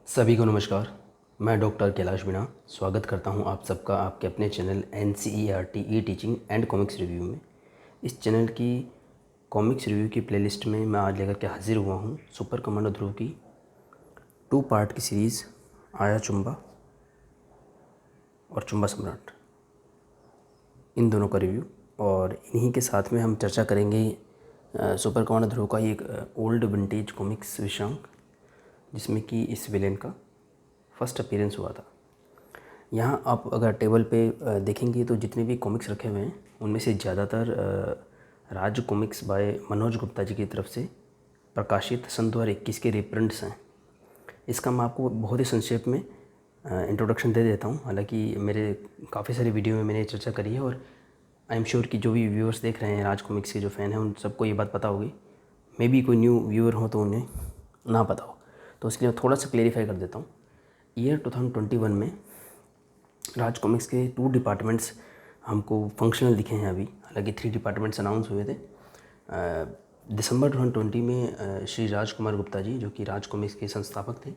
सभी को नमस्कार। मैं डॉक्टर कैलाश मीणा स्वागत करता हूं आप सबका आपके अपने channel NCERT E teaching and comics review में। इस चैनल की कॉमिक्स रिव्यू की प्लेलिस्ट में मैं आज लेकर के हाजिर हुआ हूं सुपर कमांडो ध्रुव की 2 पार्ट की सीरीज़ आया चुम्बा और चुम्बा सम्राट, इन दोनों का रिव्यू। और इन्हीं के साथ में हम चर्चा करेंगे सुपर कमांडो ध्रुव का एक ओल्ड विंटेज कॉमिक्स विषांक, जिसमें कि इस विलेन का फर्स्ट अपीयरेंस हुआ था। यहाँ आप अगर टेबल पे देखेंगे तो जितने भी कॉमिक्स रखे हुए हैं उनमें से ज़्यादातर राज कॉमिक्स बाय मनोज गुप्ता जी की तरफ से प्रकाशित सन 2021 के रिप्रिंट्स हैं। इसका मैं आपको बहुत ही संक्षेप में इंट्रोडक्शन दे देता हूँ। हालांकि मेरे काफ़ी सारे वीडियो में मैंने चर्चा करी है और आई एम श्योर कि जो भी व्यूअर्स देख रहे हैं राज कॉमिक्स के जो फ़ैन हैं उन सबको ये बात पता होगी। मे बी कोई न्यू व्यूअर हो तो उन्हें ना पता हो, तो इसके लिए थोड़ा सा क्लेरिफाई कर देता हूँ। ईयर 2021 में राज कॉमिक्स के 2 डिपार्टमेंट्स हमको फंक्शनल दिखे हैं अभी। हालांकि 3 डिपार्टमेंट्स अनाउंस हुए थे। दिसंबर 2020 में श्री राजकुमार गुप्ता जी, जो कि राज कॉमिक्स के संस्थापक थे,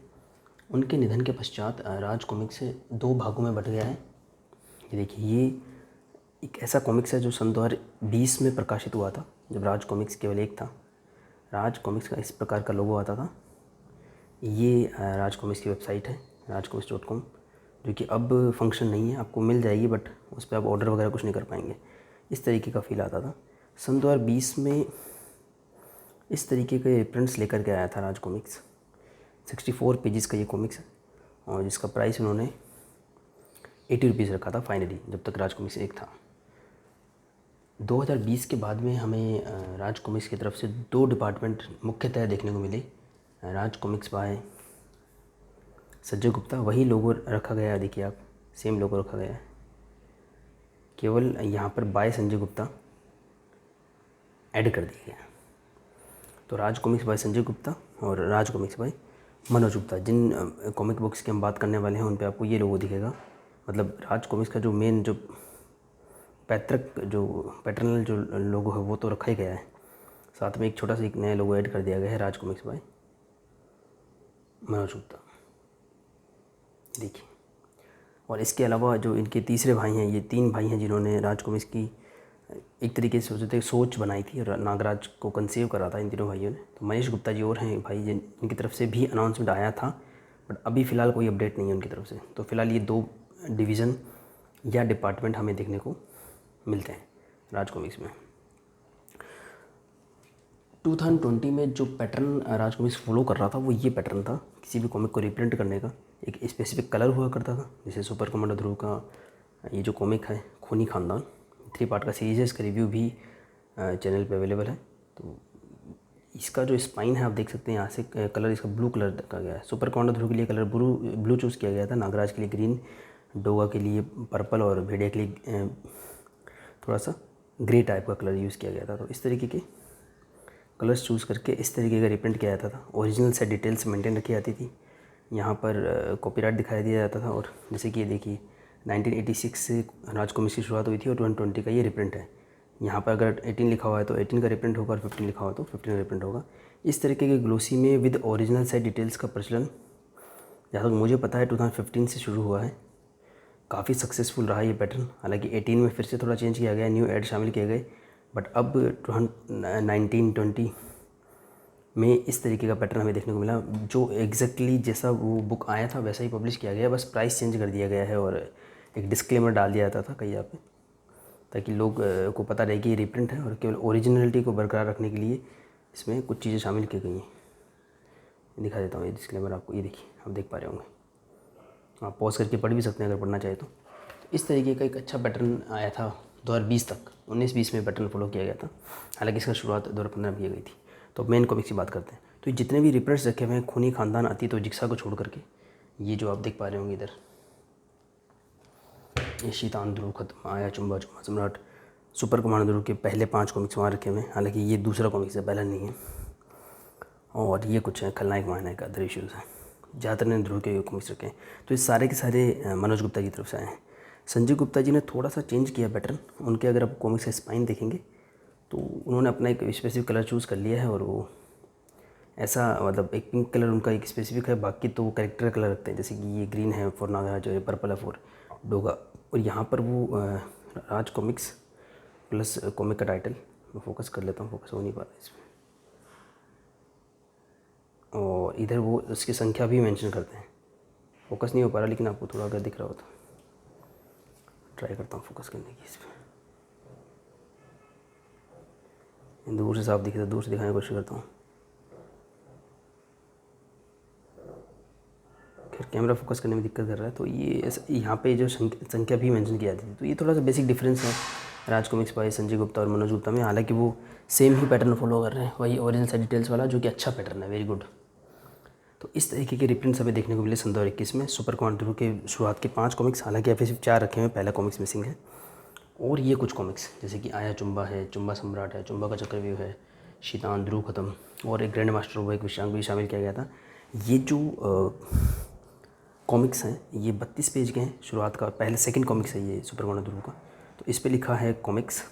उनके निधन के पश्चात राज कॉमिक्स 2 भागों में बट गया है। ये देखिए, ये एक ऐसा कॉमिक्स है जो सन 2020 में प्रकाशित हुआ था, जब राज कॉमिक्स केवल एक था। राज कॉमिक्स का इस प्रकार का लोगो आता था। ये राज कॉमिक्स की वेबसाइट है rajcomics.com, जो कि अब फंक्शन नहीं है, आपको मिल जाएगी बट उस पर आप ऑर्डर वगैरह कुछ नहीं कर पाएंगे। इस तरीके का फील आता था। सन 2020 में इस तरीके के प्रिंट्स लेकर के आया था राज कॉमिक्स। 64 पेजेस का ये कॉमिक्स है और जिसका प्राइस उन्होंने 80 रुपीज़ रखा था फाइनली, जब तक राज कॉमिक्स एक था। 2020 के बाद में हमें राज कॉमिक्स की तरफ से 2 डिपार्टमेंट मुख्यतः देखने को मिले। राज कॉमिक्स बाय संजय गुप्ता, वही लोगो रखा गया है, देखिए आप, सेम लोगो रखा गया है, केवल यहाँ पर बाय संजय गुप्ता ऐड कर दिया गया। तो राज कॉमिक्स बाय संजय गुप्ता और राज कॉमिक्स बाय मनोज गुप्ता, जिन कॉमिक बुक्स की हम बात करने वाले हैं उन पे आपको ये लोगो दिखेगा। मतलब राज कॉमिक्स का जो मेन जो पैटर्नल जो लोगो है वो तो रखा ही गया है, साथ में एक छोटा सा एक नया लोगो ऐड कर दिया गया है, राज कॉमिक्स बाय मनोज गुप्ता, देखिए। और इसके अलावा जो इनके तीसरे भाई हैं, ये 3 भाई हैं जिन्होंने राज कॉमिक्स की एक तरीके से सोचते सोच बनाई थी और नागराज को कंसीव करा था इन तीनों भाइयों ने। तो मनीष गुप्ता जी और हैं भाई, जिनकी तरफ से भी अनाउंसमेंट आया था, बट अभी फ़िलहाल कोई अपडेट नहीं है उनकी तरफ से। तो फिलहाल ये 2 डिवीज़न या डिपार्टमेंट हमें देखने को मिलते हैं राज कॉमिक्स में। 2020 में जो पैटर्न राज कॉमिक्स फॉलो कर रहा था वो ये पैटर्न था, किसी भी कॉमिक को रिप्रिंट करने का एक स्पेसिफिक कलर हुआ करता था। जैसे सुपर कमांडो ध्रुव का ये जो कॉमिक है खूनी खानदान, 3 पार्ट का सीरीज है, इसका रिव्यू भी चैनल पे अवेलेबल है। तो इसका जो स्पाइन है आप देख सकते हैं, यहाँ से कलर इसका ब्लू कलर रखा गया है। सुपर कमांडो ध्रुव के लिए कलर ब्लू चूज़ किया गया था, नागराज के लिए ग्रीन, डोगा के लिए पर्पल और भेड़िया के लिए थोड़ा सा ग्रे टाइप का कलर यूज़ किया गया था। तो इस तरीके के कलर्स चूज़ करके इस तरीके का रिप्रिंट किया जाता था। ओरिजिनल से डिटेल्स मेंटेन रखी जाती थी। यहाँ पर कॉपीराइट दिखाई दिया जाता था। और जैसे कि ये देखिए, 1986 से राज कॉमिक्स की शुरुआत हुई थी और 2020 का ये रिप्रिंट है। यहाँ पर अगर 18 लिखा हुआ है तो 18 का रिप्रिंट होगा और 15 लिखा हुआ तो 15 का रिप्रिंट होगा। इस तरीके के ग्लोसी में विद ओरिजिनल साइड डिटेल्स का प्रचलन जहाँ तक मुझे पता है 2015 से शुरू हुआ है। काफ़ी सक्सेसफुल रहा ये पैटर्न। हालांकि 18 में फिर से थोड़ा चेंज किया गया, न्यू ऐड शामिल किए गए, बट अब 1920 में इस तरीके का पैटर्न हमें देखने को मिला, जो एग्जैक्टली जैसा वो बुक आया था वैसा ही पब्लिश किया गया, बस प्राइस चेंज कर दिया गया है और एक डिस्क्लेमर डाल दिया जाता था कहीं यहाँ पे, ताकि लोग को पता रहे कि ये रिप्रिंट है और केवल ओरिजिनलिटी को बरकरार रखने के लिए इसमें कुछ चीज़ें शामिल की गई हैं। दिखा देता हूँ ये डिस्क्लेमर आपको, ये देखिए, आप देख पा रहे होंगे, आप पॉज करके पढ़ भी सकते हैं अगर पढ़ना चाहे तो। इस तरीके का एक अच्छा पैटर्न आया था 2020 तक। 19-20 में पैटर्न फॉलो किया गया था, हालांकि इसका शुरुआत 2015 में की गई थी। तो मेन कॉमिक्स की बात करते हैं। तो जितने भी रिप्रिंट्स रखे हुए हैं खूनी खानदान, अतीत और जिक्सा को छोड़ करके, ये जो आप देख पा रहे होंगे इधर, ये शीतान ध्रुव खत्म, आया चुम्बा चुम्बा सम्राट, सुपर कमांडो ध्रुव के पहले 5 कॉमिक्स वहाँ रखे हुए हैं। हालांकि ये दूसरा कॉमिक्स है, पहला नहीं है। और ये कुछ है खलनायक महानायक, अदर इश्यूज़ हैं। ज़्यादातर ने ध्रुव के कॉमिक्स रखे हैं। तो ये सारे के सारे मनोज गुप्ता की तरफ से आए हैं। संजय गुप्ता जी ने थोड़ा सा चेंज किया पैटर्न। उनके अगर आप कॉमिक्स का स्पाइन देखेंगे तो उन्होंने अपना एक स्पेसिफिक कलर चूज़ कर लिया है और वो ऐसा मतलब एक पिंक कलर उनका एक स्पेसिफिक है, बाकी तो वो कैरेक्टर कलर रखते हैं, जैसे कि ये ग्रीन है फॉर नागराज और ये पर्पल है फॉर डोगा। और यहाँ पर वो राज कॉमिक्स प्लस कॉमिक का टाइटल मैं फोकस कर लेता हूँ, फोकस हो नहीं पा रहा इसमें। और इधर वो उसकी संख्या भी मेंशन करते हैं, फोकस नहीं हो पा रहा, लेकिन आपको थोड़ा अगर दिख रहा हो तो ट्राई करता हूँ फोकस करने की इस पर। दूर से साफ दिखे तो दूर से दिखाने की कोशिश करता हूँ। खैर कैमरा फोकस करने में दिक्कत कर रहा है, तो ये यहाँ पे जो संख्या भी मेंशन की जाती थी, तो ये थोड़ा सा बेसिक डिफरेंस है राज कॉमिक्स बाय संजय गुप्ता और मनोज गुप्ता में। हालांकि वो सेम ही पैटर्न फॉलो कर रहे हैं, वही ओरिजिनल साइड डिटेल्स वाला, जो कि अच्छा पैटर्न है, वेरी गुड। तो इस तरीके के रिप्रिंट्स हमें देखने को मिले सन 2021 में। सुपर कमांडो के शुरुआत के 5 कॉमिक्स, हालांकि अभी सिर्फ 4 रखे हुए हैं, पहला कॉमिक्स मिसिंग है। और ये कुछ कॉमिक्स जैसे कि आया चुम्बा है, चुम्बा सम्राट है, चुम्बा का चक्रव्यूह है, शीतान, ध्रुव खत्म, और एक ग्रैंड मास्टर वो एक विषांक भी शामिल किया गया था। ये जो कॉमिक्स हैं ये 32 पेज के हैं, शुरुआत का पहले सेकंड कॉमिक्स है ये सुपर कमांडो ध्रुव का। तो इस पे लिखा है कॉमिक्स,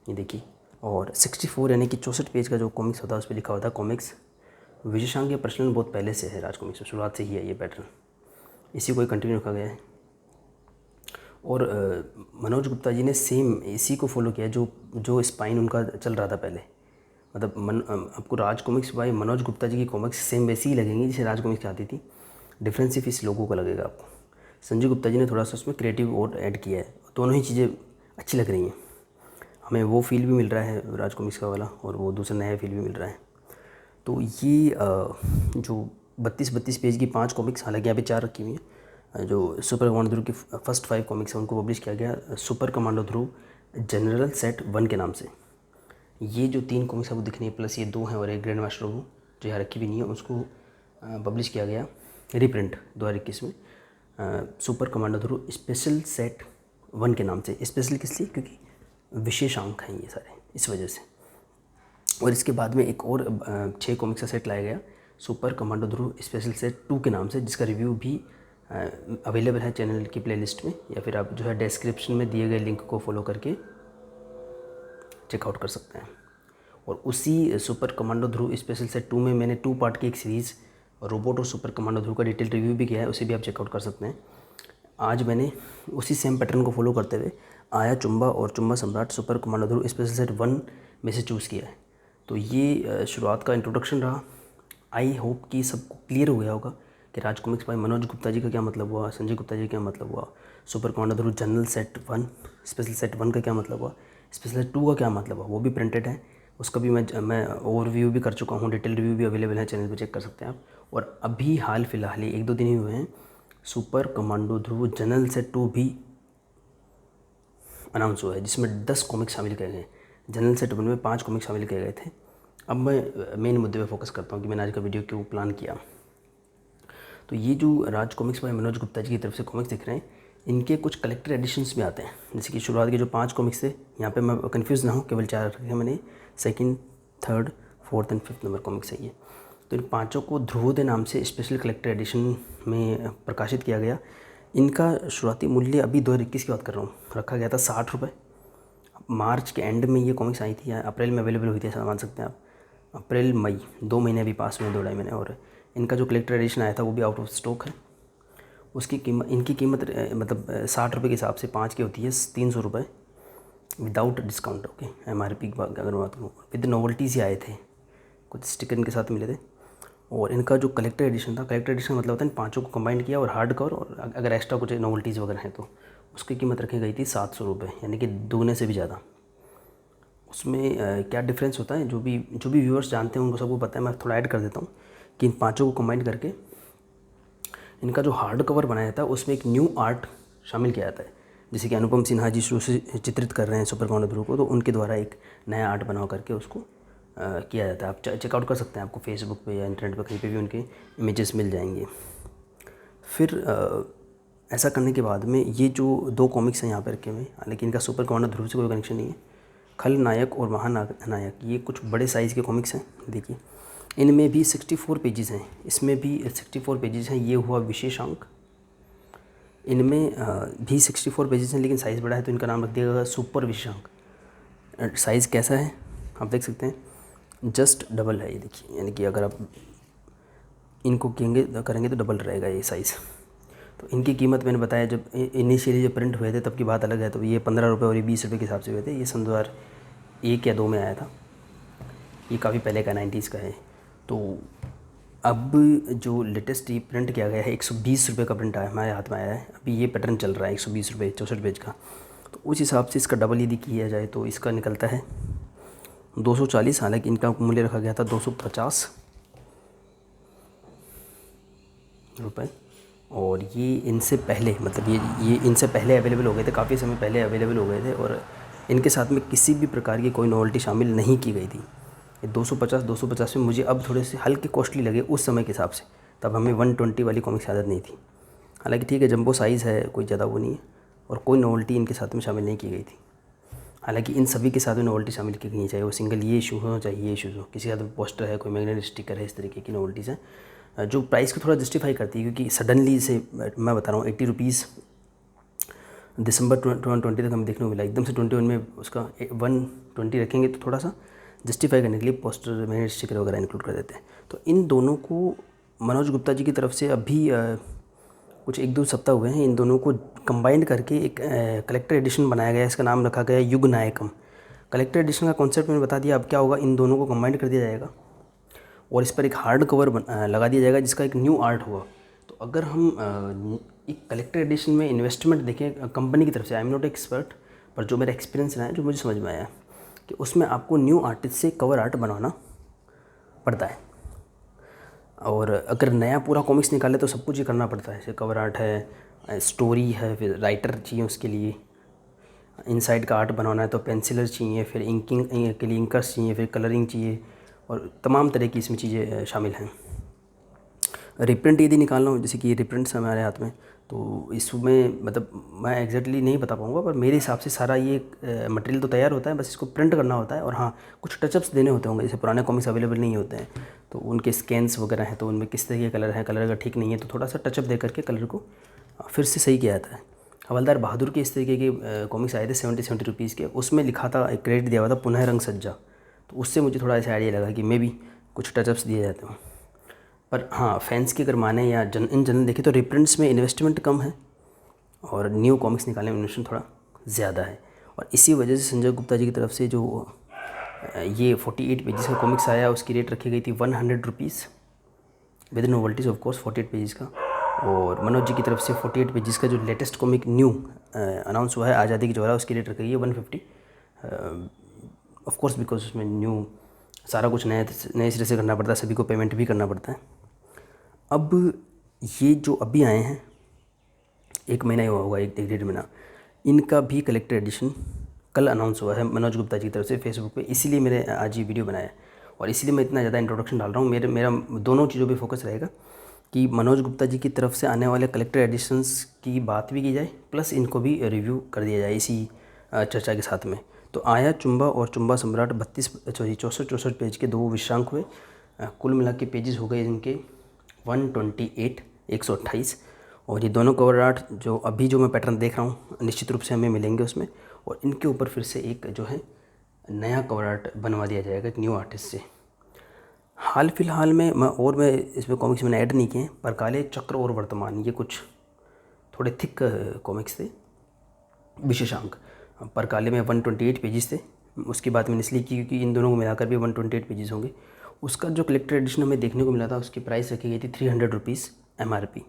ये देखिए। और 64 यानी कि 64 पेज का जो कॉमिक्स होता है उस पर लिखा होता है कॉमिक्स। विजयशांक ये प्रचलन बहुत पहले से है राज कॉमिक्स में, शुरुआत से ही है ये पैटर्न, इसी को ही कंटिन्यू रखा गया है। और मनोज गुप्ता जी ने सेम इसी को फॉलो किया जो स्पाइन उनका चल रहा था पहले। मतलब आपको राज कॉमिक्स बाय मनोज गुप्ता जी की कॉमिक्स सेम वैसी ही लगेंगी जैसे राज कॉमिक्स की आती थी, डिफरेंस सिर्फ इस लोगों का लगेगा आपको। संजय गुप्ता जी ने थोड़ा सा उसमें क्रिएटिव और ऐड किया है, दोनों ही चीज़ें अच्छी लग रही हैं हमें। वो फील भी मिल रहा है राज कॉमिक्स का वाला, और वो दूसरा नया फील भी मिल रहा है। तो ये जो 32 पेज की 5 कॉमिक्स, हालांकि यहाँ पे 4 रखी हुई हैं, जो सुपर कमांडो ध्रुव की फर्स्ट 5 कॉमिक्स हैं उनको पब्लिश किया गया सुपर कमांडो ध्रुव जनरल सेट 1 के नाम से। ये जो 3 कॉमिक्स आपको दिख रही है, प्लस ये 2 हैं और एक ग्रैंड मास्टर वो जो यहाँ रखी भी नहीं है, उसको पब्लिश किया गया रीप्रिंट 2021 में सुपर कमांडो ध्रुव स्पेशल सेट 1 के नाम से। स्पेशल किस लिए? क्योंकि विशेषांक हैं ये सारे, इस वजह से। और इसके बाद में एक और 6 कॉमिक्स का सेट लाया गया सुपर कमांडो ध्रुव स्पेशल सेट 2 के नाम से, जिसका रिव्यू भी अवेलेबल है चैनल की प्लेलिस्ट में, या फिर आप जो है डिस्क्रिप्शन में दिए गए लिंक को फॉलो करके चेकआउट कर सकते हैं। और उसी सुपर कमांडो ध्रुव स्पेशल सेट 2 में मैंने 2 पार्ट की एक सीरीज़ रोबोट और सुपर कमांडो ध्रुव का डिटेल रिव्यू भी किया है, उसे भी आप चेकआउट कर सकते हैं। आज मैंने उसी सेम पैटर्न को फॉलो करते हुए आया चुम्बा और चुम्बा सम्राट सुपर कमांडो ध्रुव स्पेशल सेट 1 में से चूज़ किया है। तो ये शुरुआत का इंट्रोडक्शन रहा। आई होप कि सबको क्लियर हो गया होगा कि राज कॉमिक्स बाय मनोज गुप्ता जी का क्या मतलब हुआ, संजय गुप्ता जी का क्या मतलब हुआ, सुपर कमांडो ध्रुव जनरल सेट 1 स्पेशल सेट 1 का क्या मतलब हुआ, स्पेशल सेट 2 का क्या मतलब हुआ, वो भी प्रिंटेड है, उसका भी मैं ओवरव्यू भी कर चुका हूँ, डिटेल रिव्यू भी अवेलेबल है चैनल पर, चेक कर सकते हैं आप। और अभी हाल फिलहाल ही 1-2 दिन ही हुए हैं, सुपर कमांडो ध्रुव जनरल सेट 2 भी अनाउंस हुआ है, जिसमें 10 कॉमिक्स शामिल किए गए। जनरल सेट 1 में 5 कॉमिक्स शामिल किए गए थे। अब मैं मेन मुद्दे पे फोकस करता हूँ कि मैंने आज का वीडियो क्यों प्लान किया। तो ये जो राज कॉमिक्स बाय मनोज गुप्ता जी की तरफ से कॉमिक्स दिख रहे हैं, इनके कुछ कलेक्टर एडिशंस भी आते हैं। जैसे कि शुरुआत के जो 5 कॉमिक्स थे, यहाँ पे मैं कंफ्यूज ना हूँ, केवल 4 रखे मैंने, 2nd, 3rd, 4th and 5th number comics है ये। तो इन 5 को ध्रुवोदय नाम से स्पेशल कलेक्टर एडिशन में प्रकाशित किया गया। इनका शुरुआती मूल्य अभी 2021 की बात कर रहा हूँ, रखा गया था 60 रुपये। मार्च के एंड में ये कॉमिक्स आई थी, या अप्रैल में अवेलेबल हुई थी, ऐसा मान सकते हैं आप। अप्रैल मई 2 महीने अभी पास में, 2-2.5 महीने। और इनका जो कलेक्टर एडिशन आया था वो भी आउट ऑफ स्टॉक है। उसकी कीमत, इनकी कीमत मतलब 60 रुपये के हिसाब से 5 की होती है 300 रुपये विदाउट डिस्काउंट। ओके, MRP की बात अगर बात करूँ, विद नोवेल्टीज़ ही आए थे, कुछ स्टिकर इनके साथ मिले थे। और इनका जो कलेक्टर एडिशन था, कलेक्टर एडिशन मतलब होता है इन 5 को कंबाइन किया और हार्ड कवर, और अगर एक्स्ट्रा कुछ नोवेल्टीज़ वगैरह हैं तो उसकी कीमत रखी गई थी 700 रुपये, यानी कि दुगने से भी ज़्यादा। उसमें क्या डिफरेंस होता है, जो भी व्यूअर्स जानते हैं उनको सबको पता है, मैं थोड़ा ऐड कर देता हूँ कि इन 5 को कंबाइन करके इनका जो हार्ड कवर बनाया जाता है उसमें एक न्यू आर्ट शामिल किया जाता है। जैसे कि अनुपम सिन्हा जी शुरू से चित्रित कर रहे हैं सुपर कमांडो ध्रुव को, तो उनके द्वारा एक नया आर्ट बना करके उसको किया जाता है। आप चेकआउट कर सकते हैं, आपको फेसबुक पे या इंटरनेट पे कहीं पे भी उनके इमेजेस मिल जाएंगे। फिर ऐसा करने के बाद में ये जो 2 कॉमिक्स हैं यहाँ पर रखे हुए, लेकिन इनका सुपर कमांडो ध्रुव से कोई कनेक्शन नहीं है। खलनायक और महानायक ये कुछ बड़े साइज़ के कॉमिक्स हैं। देखिए इनमें भी 64 पेजेस हैं, इसमें भी 64 पेजेस हैं। ये हुआ विशेषांक, इनमें भी 64 पेजेस हैं, लेकिन साइज़ बड़ा है तो इनका नाम रख दिया गया सुपर विशेषांक। साइज़ कैसा है आप देख सकते हैं, जस्ट डबल है ये देखिए, यानी कि अगर आप इनको करेंगे तो डबल रहेगा ये साइज़। तो इनकी कीमत मैंने बताया जब इनिशियली जब प्रिंट हुए थे तब की बात अलग है, तो ये 15 रुपये और ये 20 रुपये के हिसाब से हुए थे। ये सन 2001 या 2 में आया था, ये काफ़ी पहले का 90s का है। तो अब जो लेटेस्ट ये प्रिंट किया गया है 120 रुपये का प्रिंट आया हमारे हाथ में आया है। अभी ये पैटर्न चल रहा है 120 रुपये 64 पेज का। तो उस हिसाब से इसका डबल यदि किया जाए तो इसका निकलता है 240। हालांकि इनका मूल्य रखा गया था 250 रुपये। और ये इनसे पहले मतलब ये इनसे पहले अवेलेबल हो गए थे, काफ़ी समय पहले अवेलेबल हो गए थे, और इनके साथ में किसी भी प्रकार की कोई नॉवेल्टी शामिल नहीं की गई थी। ये 250 में मुझे अब थोड़े से हल्के कॉस्टली लगे उस समय के हिसाब से, तब हमें 120 वाली कॉमिक्स आदत नहीं थी। हालांकि ठीक है, जंबो साइज़ है, कोई ज़्यादा वो नहीं है, और कोई नॉवेल्टी इनके साथ में शामिल नहीं की गई थी। हालांकि इन सभी के साथ में नॉवेल्टी शामिल की गई, चाहे वो सिंगल ये इशू हो चाहे ये इशूज़ हो, किसी का तो पोस्टर है, कोई मैग्नेट स्टिकर है, इस तरीके की नॉवेल्टीज़ हैं जो प्राइस को थोड़ा जस्टिफाई करती है। क्योंकि सडनली से मैं बता रहा हूँ 80 रुपीज़ दिसंबर 2020 तक हमें देखने को मिला, एकदम से 21 में उसका 120 रखेंगे तो थोड़ा सा जस्टिफाई करने के लिए पोस्टर मैग्नेट स्टिकर वगैरह इंक्लूड कर देते हैं। तो इन दोनों को मनोज गुप्ता जी की तरफ से अभी कुछ 1-2 सप्ताह हुए हैं, इन दोनों को कंबाइंड करके एक कलेक्टर एडिशन बनाया गया है। इसका नाम रखा गया है युग नायकम। कलेक्टर एडिशन का कॉन्सेप्ट मैंने बता दिया। अब क्या होगा, इन दोनों को कंबाइंड कर दिया जाएगा और इस पर एक हार्ड कवर लगा दिया जाएगा जिसका एक न्यू आर्ट होगा। तो अगर हम एक कलेक्टर एडिशन में इन्वेस्टमेंट देखें कंपनी की तरफ से, आई एम नॉट एक्सपर्ट, पर जो मेरा एक्सपीरियंस रहा है, जो मुझे समझ में आया कि उसमें आपको न्यू आर्टिस्ट से कवर आर्ट बनवाना पड़ता है। और अगर नया पूरा कॉमिक्स निकाले तो सब कुछ ही करना पड़ता है, जैसे कवर आर्ट है, स्टोरी है, फिर राइटर चाहिए उसके लिए, इनसाइड का आर्ट बनवाना है तो पेंसिलर चाहिए, फिर इंकिंग के लिए इंकर्स चाहिए, फिर कलरिंग चाहिए, और तमाम तरह की इसमें चीज़ें शामिल हैं। रिप्रिंट यदि निकालना हो, जैसे कि ये रिप्रिंट्स हमारे हाथ में, तो इसमें मतलब मैं एग्जैक्टली नहीं बता पाऊँगा, पर मेरे हिसाब से सारा ये मटेरियल तो तैयार होता है, बस इसको प्रिंट करना होता है। और हाँ, कुछ टचअप्स देने होते होंगे, जैसे पुराने कॉमिक्स अवेलेबल नहीं होते हैं तो उनके स्कैन्स वगैरह हैं, तो उनमें किस तरह के कलर है, कलर अगर ठीक नहीं है तो थोड़ा सा टचअप दे करके कलर को फिर से सही किया जाता है। हवलदार बहादुर के इस तरीके के कॉमिक्स आए थे 70 रुपीज़ के, उसमें लिखा था, एक क्रेडिट दिया हुआ था पुनः रंग सज्जा, तो उससे मुझे थोड़ा ऐसा आइडिया लगा कि मे भी कुछ टचअप्स दिए जाते हैं। पर हाँ, फैंस की अगर माने या इन जनरल देखें तो रिप्रिंट्स में इन्वेस्टमेंट कम है और न्यू कॉमिक्स निकालने में इन्वेस्टमेंट थोड़ा ज़्यादा है। और इसी वजह से संजय गुप्ता जी की तरफ से जो ये 48 पेजेस का कॉमिक्स आया, उसकी रेट रखी गई थी 100 rupees with novelties of course 48 pages का। और मनोज जी की तरफ से 48 पेजेस का जो लेटेस्ट कॉमिक न्यू अनाउंस हुआ है, आज़ादी की ज्वाला, उसकी रेट रखी गई है 150 ऑफ कोर्स, बिकॉज उसमें न्यू सारा कुछ नए सिरे से करना पड़ता है, सभी को पेमेंट भी करना पड़ता है। अब ये जो अभी आए हैं, 1 महीना ही हुआ होगा, 1-1.5 महीना, इनका भी कलेक्टर एडिशन कल अनाउंस हुआ है मनोज गुप्ता जी की तरफ से फेसबुक पे। इसीलिए मैंने आज ये वीडियो बनाया और इसीलिए मैं इतना ज़्यादा इंट्रोडक्शन डाल रहा हूँ। मेरा दोनों चीज़ों पे फोकस रहेगा कि मनोज गुप्ता जी की तरफ से आने वाले कलेक्टर एडिशंस की बात भी की जाए, प्लस इनको भी रिव्यू कर दिया जाए इसी चर्चा के साथ में। तो आया चुम्बा और चुम्बा सम्राट 64 पेज के 2 विषयांक हुए, कुल मिला के पेजेस हो गए इनके 128। और ये दोनों कवर आर्ट जो मैं पैटर्न देख रहा हूँ निश्चित रूप से हमें मिलेंगे उसमें, और इनके ऊपर फिर से एक जो है नया कवर आर्ट बनवा दिया जाएगा एक न्यू आर्टिस्ट से। हाल फिलहाल में मैं इसमें कॉमिक्स मैंने ऐड नहीं किए हैं, पर काले चक्र और वर्तमान, ये कुछ थोड़े थिक कॉमिक्स थे विशेषांक। पर काले में 128 पेजेस थे, उसकी बात मैंने इसलिए की क्योंकि इन दोनों को मिलाकर भी 128 पेजेस होंगे। उसका जो कलेक्टर एडिशन हमें देखने को मिला था, उसकी प्राइस रखी गई थी 300 रुपीज़ MRP।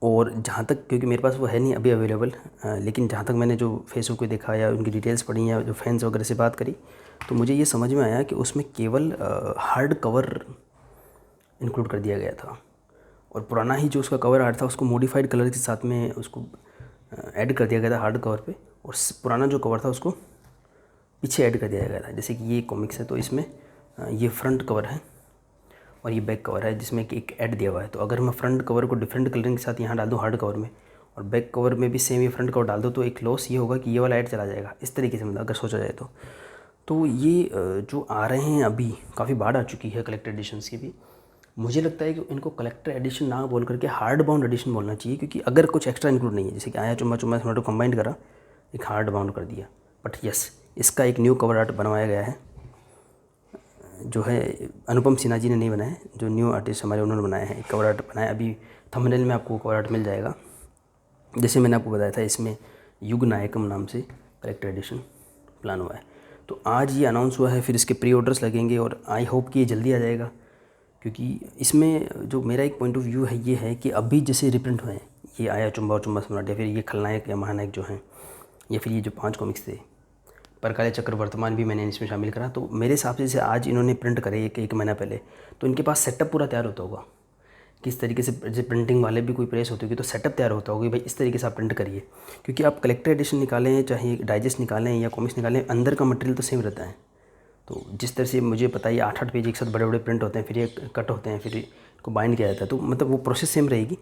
और जहाँ तक, क्योंकि मेरे पास वो है नहीं अभी अवेलेबल, लेकिन जहाँ तक मैंने जो फेसबुक पे देखा या उनकी डिटेल्स पढ़ी या जो फैंस वगैरह से बात करी, तो मुझे ये समझ में आया कि उसमें केवल हार्ड कवर इंक्लूड कर दिया गया था, और पुराना ही जो उसका कवर आर्ट था उसको मॉडिफाइड कलर के साथ में उसको ऐड कर दिया गया था हार्ड कवर पे, और पुराना जो कवर था उसको पीछे ऐड कर दिया गया था। जैसे कि ये कॉमिक्स है तो इसमें ये फ्रंट कवर है और ये बैक कवर है जिसमें कि एक ऐड दिया हुआ है। तो अगर मैं फ्रंट कवर को डिफरेंट कलरिंग के साथ यहाँ डाल दूँ हार्ड कवर में, और बैक कवर में भी सेम ये फ्रंट कवर डाल दो, तो एक लॉस ये होगा कि ये वाला ऐड चला जाएगा। इस तरीके से मतलब अगर सोचा जाए तो ये जो आ रहे हैं अभी काफ़ी बाढ़ आ चुकी है कलेक्टर एडिशंस की भी। मुझे लगता है कि इनको कलेक्टर एडिशन ना बोल करके हार्ड बाउंड एडिशन बोलना चाहिए, क्योंकि अगर कुछ एक्स्ट्रा इंक्लूड नहीं है, जैसे कि आया चुम्मा सम्राट कंबाइंड करा, एक हार्ड बाउंड कर दिया, बट यस इसका एक न्यू कवर आर्ट बनवाया गया है जो है अनुपम सिन्हा जी ने नहीं बनाया है, जो न्यू आर्टिस्ट हमारे उन्होंने बनाया है, कवर आर्ट बनाया। अभी थंबनेल में आपको कवर आर्ट मिल जाएगा। जैसे मैंने आपको बताया था, इसमें युग नायकम नाम से कलेक्टर एडिशन प्लान हुआ है। तो आज ये अनाउंस हुआ है, फिर इसके प्री ऑर्डर्स लगेंगे और आई होप कि ये जल्दी आ जाएगा, क्योंकि इसमें जो मेरा एक पॉइंट ऑफ व्यू है ये है कि अभी जैसे रिप्रिंट हुए हैं, ये आया चुम्बा और चुम्बा सम्राट, या फिर ये खलनायक या महानायक जो हैं, या फिर ये जो 5 कॉमिक्स थे, परकाले चक्र वर्तमान भी मैंने इसमें शामिल करा। तो मेरे हिसाब से जैसे आज इन्होंने प्रिंट करे एक महीना पहले, तो इनके पास सेटअप पूरा तैयार होता होगा। किस तरीके से, जैसे प्रिंटिंग वाले भी कोई प्रेस होती होगी तो सेटअप तैयार होता होगा कि भाई इस तरीके से आप प्रिंट करिए, क्योंकि आप कलेक्टर एडिशन निकालें, चाहे डाइजेस्ट निकालें या कॉमिक्स निकालें, अंदर का मटेरियल तो सेम रहता है। तो जिस तरह से मुझे पता है 8-8 पेज एक साथ बड़े बड़े प्रिंट होते हैं, फिर ये कट होते हैं, फिर इसको बाइंड किया जाता है, तो मतलब वो प्रोसेस सेम रहेगी।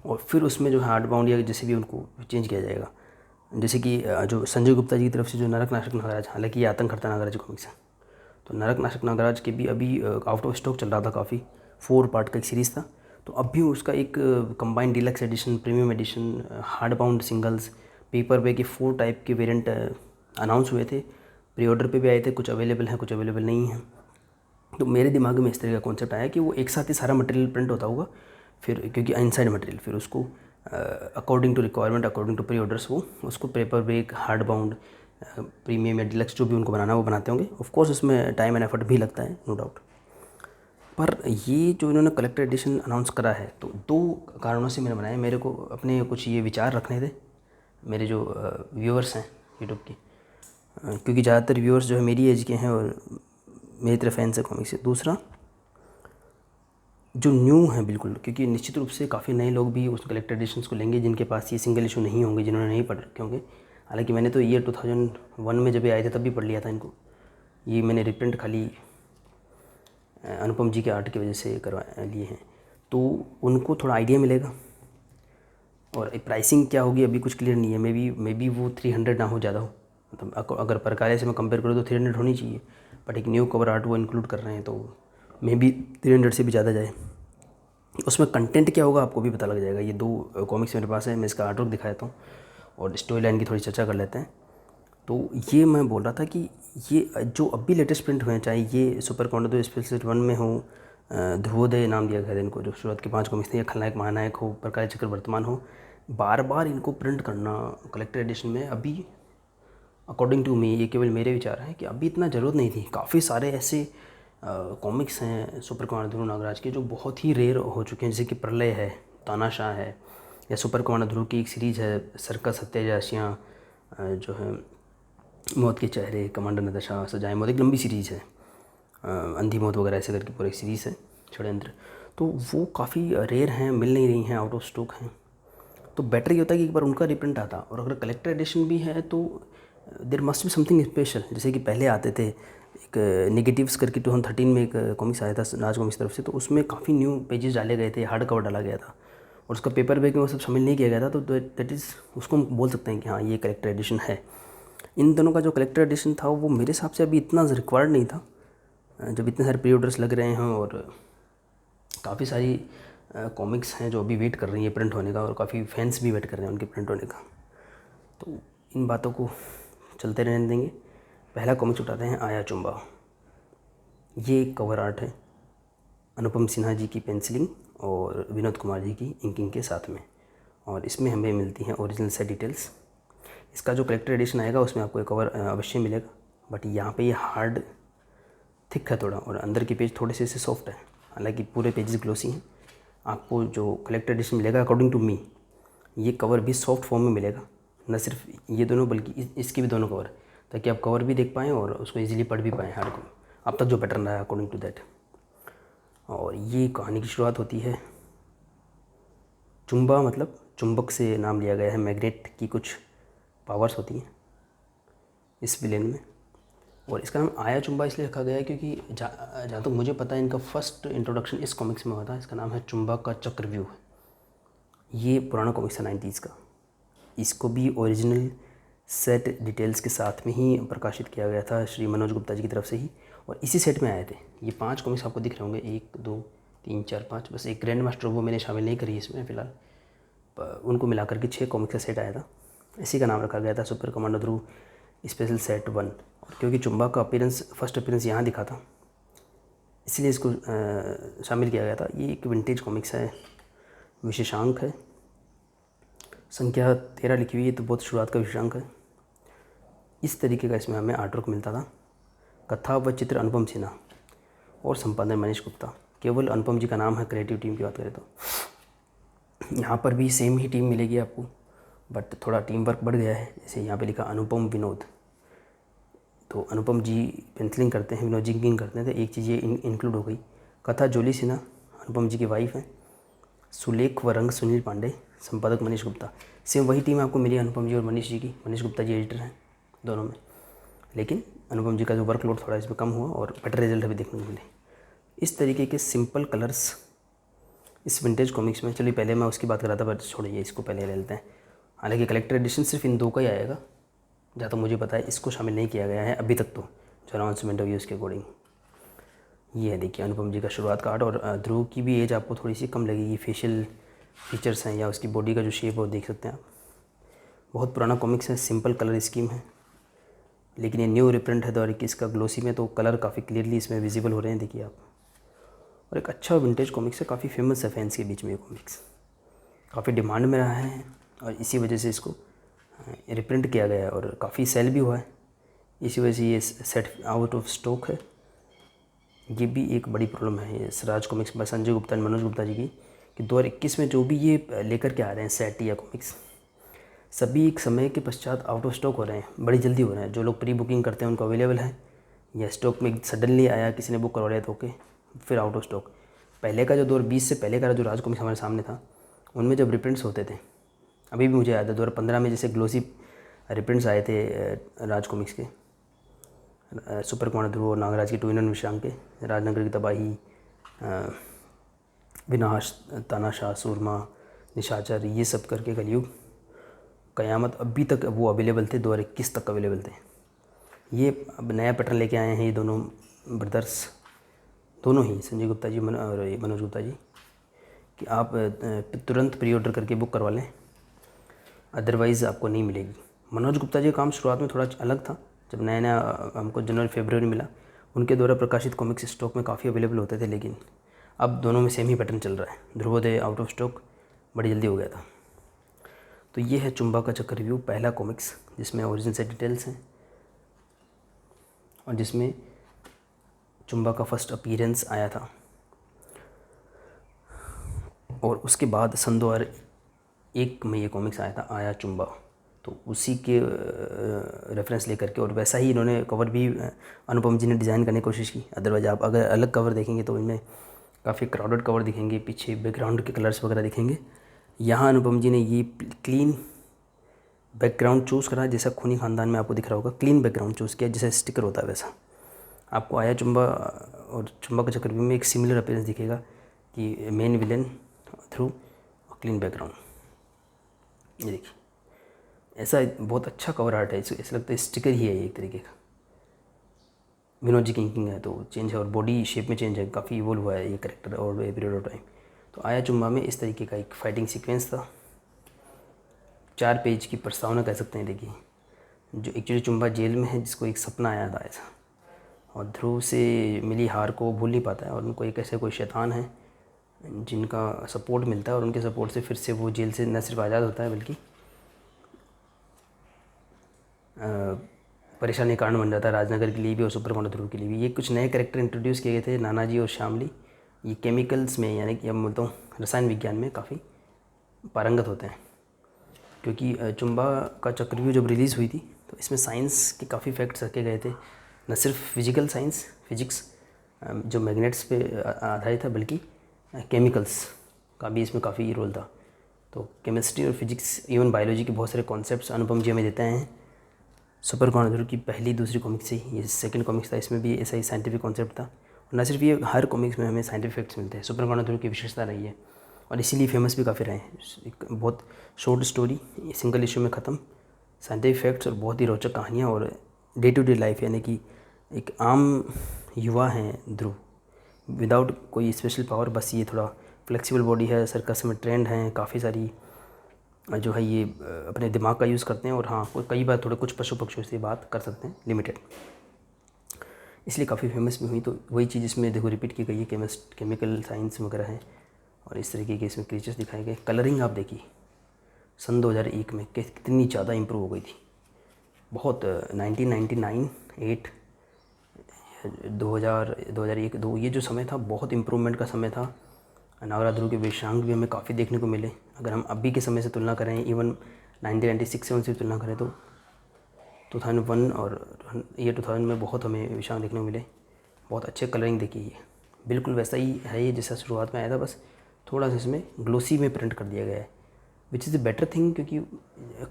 और फिर उसमें जो हार्ड बाउंड या जैसे भी उनको चेंज किया जाएगा, जैसे कि जो संजय गुप्ता जी की तरफ से जो नरक नाशक नागराज, हालांकि ये आतंक हरता नागराज कॉमिक्स है, तो नरक नाशक नागराज के भी अभी आउट ऑफ स्टॉक चल रहा था काफ़ी, 4 पार्ट का एक सीरीज़ था। तो अब भी उसका एक combined deluxe edition, premium edition, hard bound singles, paper bag के 4 टाइप के वेरिएंट अनाउंस हुए थे। प्री ऑर्डर पे भी आए थे, कुछ अवेलेबल हैं, कुछ अवेलेबल नहीं हैं। तो मेरे दिमाग में इस तरह का कॉन्सेप्ट आया कि वो एक साथ ही सारा मटेरियल प्रिंट होता होगा, फिर क्योंकि इनसाइड मटेरियल, फिर उसको according to requirement, according to pre orders, वो उसको paper bag, hard bound, premium या डिलक्स जो भी उनको बनाना वो बनाते होंगे। ऑफ कोर्स उसमें टाइम एंड एफर्ट भी लगता है, नो डाउट। पर ये जो इन्होंने कलेक्टर एडिशन अनाउंस करा है, तो 2 कारणों से मैंने बनाया। मेरे को अपने कुछ ये विचार रखने थे मेरे जो व्यूअर्स हैं यूट्यूब के, क्योंकि ज़्यादातर व्यूअर्स जो है मेरी एज के हैं और मेरी तरह फैंस है कॉमिक्स से। दूसरा जो न्यू है बिल्कुल, क्योंकि निश्चित रूप से काफ़ी नए लोग भी उस कलेक्टर एडिशंस को लेंगे जिनके पास ये सिंगल इशू नहीं होंगे, जिन्होंने नहीं पढ़ रखे होंगे। हालांकि मैंने तो ईयर 2001 में जब ये आए थे तब भी पढ़ लिया था इनको। ये मैंने रिप्रिंट खाली अनुपम जी के आर्ट की वजह से करवा लिए हैं, तो उनको थोड़ा आइडिया मिलेगा। और प्राइसिंग क्या होगी अभी कुछ क्लियर नहीं है। मे बी वो 300 ना हो, ज़्यादा हो, मतलब अगर परकाले से मैं कंपेयर करूँ तो 300 होनी चाहिए, बट एक न्यू कवर आर्ट वो इंक्लूड कर रहे हैं, तो मे बी 300 से भी ज़्यादा जाए। उसमें कंटेंट क्या होगा आपको भी पता लग जाएगा। ये 2 कॉमिक्स मेरे पास है, मैं इसका आर्टवर्क दिखा देता हूँ और स्टोरी लाइन की थोड़ी चर्चा कर लेते हैं। तो ये मैं बोल रहा था कि ये जो अभी लेटेस्ट प्रिंट हुए हैं, चाहे ये सुपर कमांडो स्पेशल सेट 1 में हो, ध्रुवोदय नाम दिया गया था इनको, जो शुरुआत के 5 कॉमिक्स थे, या खलनायक महानायक हो, प्रकाश चक्र वर्तमान हो, बार बार इनको प्रिंट करना कलेक्टर एडिशन में अभी, अकॉर्डिंग टू मी, ये केवल मेरे विचार हैं, कि अभी इतना ज़रूरत नहीं थी। काफ़ी सारे ऐसे कॉमिक्स हैं सुपर कमांडो ध्रुव नागराज के जो बहुत ही रेयर हो चुके हैं, जैसे कि प्रलय है, तानाशाह है, या सुपर कमांडो ध्रुव की एक सीरीज़ है सर्कस सत्याजाशियाँ, जो है मौत के चेहरे, कमांडर नताशा, सजाए मौत, एक लंबी सीरीज़ है, अंधी मौत वगैरह ऐसे करके पूरी एक सीरीज़ है, षड्यंत्र। तो वो काफ़ी रेयर हैं, मिल नहीं रही हैं, आउट ऑफ स्टॉक हैं। तो बेटर ये होता है कि एक बार उनका रिप्रिंट आता, और अगर कलेक्टर एडिशन भी है तो there must be something special. जैसे कि पहले आते थे एक नेगेटिव्स करके 2013 में एक कॉमिक्स आया था राज कॉमिक्स तरफ से, तो उसमें काफ़ी न्यू पेजेस डाले गए थे, हार्ड कवर डाला गया था, और उसका पेपर बैग में वो सब शामिल नहीं किया गया था। तो दैट इज़, उसको हम बोल सकते हैं कि हाँ ये कलेक्टर एडिशन है। इन दोनों का जो कलेक्टर एडिशन था वो मेरे हिसाब से अभी इतना रिक्वायर्ड नहीं था, जब इतने सारे प्री ऑर्डर्स लग रहे हैं और काफ़ी सारी कॉमिक्स हैं जो अभी वेट कर रही हैं प्रिंट होने का, और काफ़ी फैंस भी वेट कर रहे हैं उनके प्रिंट होने का। तो इन बातों को चलते रहने देंगे। पहला कॉमिक्स उठाते हैं, आया चुम्बा। ये एक कवर आर्ट है, अनुपम सिन्हा जी की पेंसिलिंग और विनोद कुमार जी की इंकिंग के साथ में, और इसमें हमें मिलती हैं ओरिजिनल सेट डिटेल्स। इसका जो कलेक्टर एडिशन आएगा उसमें आपको एक कवर अवश्य मिलेगा, बट यहाँ पे ये हार्ड थिक है थोड़ा, और अंदर के पेज थोड़े से सॉफ्ट है, हालांकि पूरे पेजेस ग्लोसी हैं। आपको जो कलेक्टर एडिशन मिलेगा अकॉर्डिंग टू मी, ये कवर भी सॉफ्ट फॉर्म में मिलेगा, न सिर्फ ये दोनों बल्कि इसकी भी दोनों कवर, ताकि आप कवर भी देख पाएँ और उसको इजीली पढ़ भी पाएँ हार्ड को, अब तक जो पैटर्न रहा है अकॉर्डिंग टू दैट। और ये कहानी की शुरुआत होती है, चुम्बा मतलब चुंबक से नाम लिया गया है, मैग्नेट की कुछ पावर्स होती हैं इस विलेन में, और इसका नाम आया चुम्बा इसलिए रखा गया है क्योंकि जहाँ तक मुझे पता है इनका फर्स्ट इंट्रोडक्शन इस कॉमिक्स में हुआ था। इसका नाम है चुम्बा का चक्रव्यूह। ये पुराना कॉमिक्स है 90s का। इसको भी ओरिजिनल सेट डिटेल्स के साथ में ही प्रकाशित किया गया था श्री मनोज गुप्ता जी की तरफ से ही, और इसी सेट में आए थे। ये 5 कॉमिक्स आपको दिख रहे होंगे, 1 2 3 4 5, बस एक ग्रैंड मास्टर वो मैंने शामिल नहीं करी इसमें फ़िलहाल, उनको मिला करके 6 कॉमिक्स का सेट आया था। इसी का नाम रखा गया था सुपर कमांडो ध्रुव स्पेशल सेट 1। और क्योंकि चुम्बा का अपीयरेंस, फर्स्ट अपीयरेंस यहाँ दिखा था, इसलिए इसको शामिल किया गया था। ये एक विंटेज कॉमिक्स है, विशेषांक है, संख्या 13 लिखी हुई है, तो बहुत शुरुआत का विशेषांक है। इस तरीके का इसमें हमें आर्टवर्क मिलता था। कथा व चित्र अनुपम सिन्हा और संपादन मनीष गुप्ता। केवल अनुपम जी का नाम है क्रिएटिव टीम की बात करें तो। यहाँ पर भी सेम ही टीम मिलेगी आपको, बट थोड़ा टीम वर्क बढ़ गया है। जैसे यहाँ पे लिखा अनुपम विनोद, तो अनुपम जी पेंसिलिंग करते हैं, विनोद जी इंकिंग करते हैं, तो एक चीज़ ये इंक्लूड हो गई। कथा जोली सिन्हा अनुपम जी की वाइफ है। सुलेख व रंग सुनील पांडे, संपादक मनीष गुप्ता। सेम वही टीम आपको मिली अनुपम जी और मनीष जी की। मनीष गुप्ता जी एडिटर हैं दोनों में, लेकिन अनुपम जी का जो वर्कलोड थोड़ा इसमें कम हुआ और बेटर रिजल्ट अभी देखने को मिले। इस तरीके के सिंपल कलर्स इस विंटेज कॉमिक्स में। चलिए पहले मैं उसकी बात कर रहा था, बट छोड़िए, इसको पहले ले लेते हैं। हालांकि कलेक्टर एडिशन सिर्फ इन 2 का ही आएगा, जहाँ तक मुझे पता है। इसको शामिल नहीं किया गया है अभी तक, तो जो अनाउंसमेंट हुई उसके अकॉर्डिंग। ये है देखिए अनुपम जी का शुरुआत का आर्ट। और ध्रुव की भी एज आपको थोड़ी सी कम लगेगी, फेशियल फीचर्स हैं या उसकी बॉडी का जो शेप है वो देख सकते हैं आप। बहुत पुराना कॉमिक्स है, सिंपल कलर स्कीम है, लेकिन ये न्यू रिप्रिंट है 2021 का ग्लोसी में, तो कलर काफ़ी क्लियरली इसमें विजिबल हो रहे हैं, देखिए आप। और एक अच्छा विंटेज कॉमिक्स है, काफ़ी फेमस है फैंस के बीच में ये कॉमिक्स, काफ़ी डिमांड में रहा है और इसी वजह से इसको रिप्रिंट किया गया है और काफ़ी सेल भी हुआ है। इसी वजह से ये सेट आउट ऑफ स्टॉक है। ये भी एक बड़ी प्रॉब्लम है ये राज कॉमिक्स में संजय गुप्ता और मनोज गुप्ता जी की, कि 2021 में जो भी ये लेकर के आ रहे हैं सेट या कॉमिक्स, सभी एक समय के पश्चात आउट ऑफ स्टॉक हो रहे हैं, बड़ी जल्दी हो रहे हैं। जो लोग प्री बुकिंग करते हैं उनको अवेलेबल है, या स्टॉक में सडनली आया, किसी ने बुक करवा लिया तो ओके, फिर आउट ऑफ स्टॉक। पहले का जो दौर 20 से पहले का जो राज कॉमिक्स हमारे सामने था, उनमें जब रिप्रिंट्स होते थे, अभी भी मुझे याद है 2015 में जैसे ग्लोसी रिप्रिंट्स आए थे राज कॉमिक्स के, सुपर कुमार ध्रुव और नागराज की 2-in-1 विशेषांक के, राजनगर की तबाही, विनाश, तानाशाह, सूरमा, निशाचर, ये सब करके कलयुग, कयामत, अभी तक वो अवेलेबल थे, 2021 तक अवेलेबल थे। ये अब नया पैटर्न लेके आए हैं ये दोनों ब्रदर्स, दोनों ही संजय गुप्ता जी और मनोज गुप्ता जी, कि आप तुरंत प्री ऑर्डर करके बुक करवा लें, अदरवाइज़ आपको नहीं मिलेगी। मनोज गुप्ता जी का काम शुरुआत में थोड़ा अलग था, जब नया नया हमको जनवरी फरवरी मिला, उनके द्वारा प्रकाशित कॉमिक्स स्टॉक में काफ़ी अवेलेबल होते थे, लेकिन अब दोनों में सेम ही पैटर्न चल रहा है। ध्रुवोदय आउट ऑफ स्टॉक बड़ी जल्दी हो गया था। तो ये है चुंबा का चक्कर रिव्यू, पहला कॉमिक्स जिसमें ओरिजिन से डिटेल्स हैं और जिसमें चुंबा का फर्स्ट अपीयरेंस आया था। और उसके बाद सन 2001 में ये कॉमिक्स आया था, आया चुंबा, तो उसी के रेफरेंस लेकर के, और वैसा ही इन्होंने कवर भी अनुपम जी ने डिज़ाइन करने की कोशिश की। अदरवाइज आप अगर अलग कवर देखेंगे तो इनमें काफ़ी क्राउडेड कवर दिखेंगे, पीछे बैकग्राउंड के कलर्स वगैरह दिखेंगे। यहाँ अनुपम जी ने ये क्लीन बैकग्राउंड चूज़ करा, जैसा खूनी खानदान में आपको दिख रहा होगा, क्लीन बैकग्राउंड चूज़ किया, जैसा स्टिकर होता है वैसा। आपको आया चुंबा और चुंबा का चक्कर में एक सिमिलर अपीयरेंस दिखेगा कि main villain through clean background. ये देखिए, ऐसा बहुत अच्छा कवर आर्ट है, ऐसा लगता है स्टिकर ही है एक तरीके का। विनोद जी की इंकिंग है तो चेंज है, और बॉडी शेप में चेंज है, काफ़ी इवोल्व हुआ है ये करेक्टर और ए पीरियड ऑफ टाइम। तो आया चुंबा में इस तरीके का एक फाइटिंग सीक्वेंस था, 4 पेज की प्रस्तावना कह सकते हैं। देखिए, जो एक्चुअली चुंबा जेल में है, जिसको एक सपना आया था ऐसा, और ध्रुव से मिली हार को भूल नहीं पाता है, और उनको एक ऐसे कोई शैतान है जिनका सपोर्ट मिलता है, और उनके सपोर्ट से फिर से वो जेल से न सिर्फ आज़ाद होता है बल्कि परेशानी का कारण बन जाता है राजनगर के लिए भी और सुपर कमांडो ध्रुव के लिए भी। ये कुछ नए कैरेक्टर इंट्रोड्यूस किए गए थे, नानाजी और शामली। ये केमिकल्स में, यानी कि अब बोलता हूँ रसायन विज्ञान में काफ़ी पारंगत होते हैं, क्योंकि चुंबा का चक्रव्यूह जब रिलीज़ हुई थी तो इसमें साइंस के काफ़ी फैक्ट्स रखे गए थे, न सिर्फ फिजिकल साइंस, फिजिक्स जो मैग्नेट्स पे आधारित था, बल्कि केमिकल्स का भी इसमें काफ़ी रोल था। तो केमिस्ट्री और फिजिक्स, इवन बायोलॉजी के बहुत सारे कॉन्सेप्ट्स अनुपम जी हमें देते हैं। सुपर कमांडो की पहली दूसरी कॉमिक से ही, ये सेकंड कॉमिक्स था, इसमें भी ऐसा ही साइंटिफिक कॉन्सेप्ट था। और न सिर्फ ये, हर कॉमिक्स में हमें साइंटिफिक फैक्ट्स मिलते हैं, सुपर कमांडो की विशेषता रही है और इसीलिए फेमस भी काफ़ी रहे हैं। एक बहुत शॉर्ट स्टोरी, सिंगल इशू में ख़त्म, साइंटिफिक फैक्ट्स और बहुत ही रोचक कहानियाँ, और डे टू डे लाइफ, यानी कि एक आम युवा हैं ध्रुव, विदाउट कोई स्पेशल पावर, बस ये थोड़ा फ्लेक्सिबल बॉडी है, सर्कस में ट्रेंड हैं, काफ़ी सारी जो है ये अपने दिमाग का यूज़ करते हैं, और हाँ कई बार थोड़े कुछ पशु पक्षियों से बात कर सकते हैं, लिमिटेड। इसलिए काफ़ी फेमस भी हुई। तो वही चीज़ इसमें देखो रिपीट की गई है, केमिकल साइंस वगैरह है और इस तरीके के इसमें क्रीचर्स दिखाए गए। कलरिंग आप देखिए सन 2001 में कितनी ज़्यादा इम्प्रूव हो गई थी, बहुत 1999, 8, 2001, 2 ये जो समय था बहुत इम्प्रूवमेंट का समय था। नागरा ध्रुव के वेशांग भी हमें काफ़ी देखने को मिले। अगर हम अभी के समय से तुलना करें, इवन 1996-7 से तुलना करें तो 2001 और ये 2000 में बहुत हमें वेशांग देखने को मिले। बहुत अच्छे कलरिंग देखी है, बिल्कुल वैसा ही है ये जैसा शुरुआत में आया था, बस थोड़ा सा इसमें ग्लोसी में प्रिंट कर दिया गया है, which is a better thing, क्योंकि